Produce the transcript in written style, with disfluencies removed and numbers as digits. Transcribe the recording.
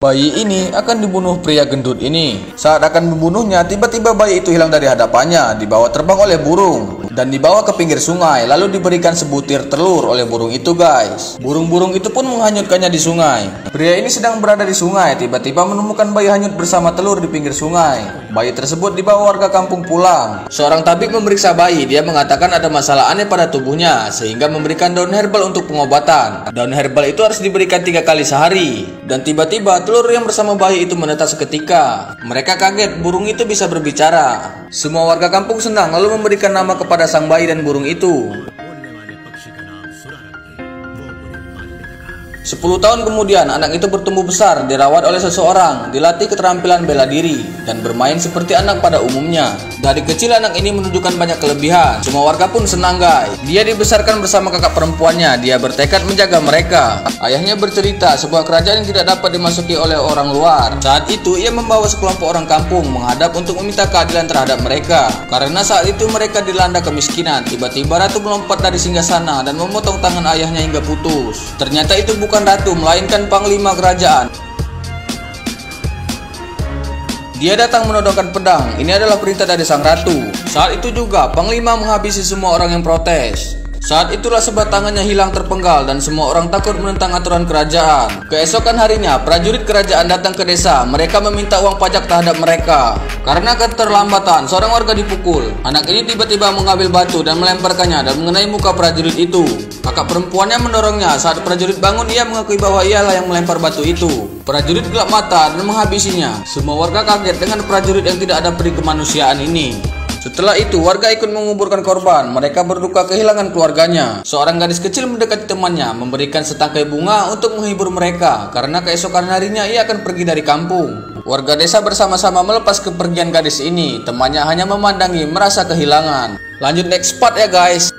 Bayi ini akan dibunuh pria gendut ini. Saat akan membunuhnya, tiba-tiba bayi itu hilang dari hadapannya, dibawa terbang oleh burung dan dibawa ke pinggir sungai, lalu diberikan sebutir telur oleh burung itu, guys. Burung-burung itu pun menghanyutkannya di sungai. Pria ini sedang berada di sungai, tiba-tiba menemukan bayi hanyut bersama telur di pinggir sungai. Bayi tersebut dibawa warga kampung pulang. Seorang tabib memeriksa bayi, dia mengatakan ada masalah aneh pada tubuhnya, sehingga memberikan daun herbal untuk pengobatan. Daun herbal itu harus diberikan 3 kali sehari. Dan tiba-tiba telur yang bersama bayi itu menetas seketika. Mereka kaget, burung itu bisa berbicara. Semua warga kampung senang lalu memberikan nama kepada sang bayi dan burung itu. 10 tahun kemudian, anak itu bertumbuh besar, dirawat oleh seseorang, dilatih keterampilan bela diri, dan bermain seperti anak pada umumnya. Dari kecil anak ini menunjukkan banyak kelebihan. Semua warga pun senang, guys. Dia dibesarkan bersama kakak perempuannya. Dia bertekad menjaga mereka. Ayahnya bercerita sebuah kerajaan yang tidak dapat dimasuki oleh orang luar. Saat itu ia membawa sekelompok orang kampung menghadap untuk meminta keadilan terhadap mereka. Karena saat itu mereka dilanda kemiskinan. Tiba-tiba ratu melompat dari singgasana dan memotong tangan ayahnya hingga putus. Ternyata itu bukan ratu, melainkan panglima kerajaan. Dia datang menodongkan pedang. Ini adalah perintah dari sang ratu. Saat itu juga panglima menghabisi semua orang yang protes. Saat itulah sebelah tangannya hilang terpenggal dan semua orang takut menentang aturan kerajaan. Keesokan harinya, prajurit kerajaan datang ke desa. Mereka meminta uang pajak terhadap mereka. Karena keterlambatan, seorang warga dipukul. Anak ini tiba-tiba mengambil batu dan melemparkannya dan mengenai muka prajurit itu. Kakak perempuannya mendorongnya. Saat prajurit bangun, ia mengakui bahwa ialah yang melempar batu itu. Prajurit gelap mata dan menghabisinya. Semua warga kaget dengan prajurit yang tidak ada peri kemanusiaan ini. Setelah itu, warga ikut menguburkan korban. Mereka berduka kehilangan keluarganya. Seorang gadis kecil mendekati temannya, memberikan setangkai bunga untuk menghibur mereka, karena keesokan harinya ia akan pergi dari kampung. Warga desa bersama-sama melepas kepergian gadis ini. Temannya hanya memandangi, merasa kehilangan. Lanjut next part ya, guys.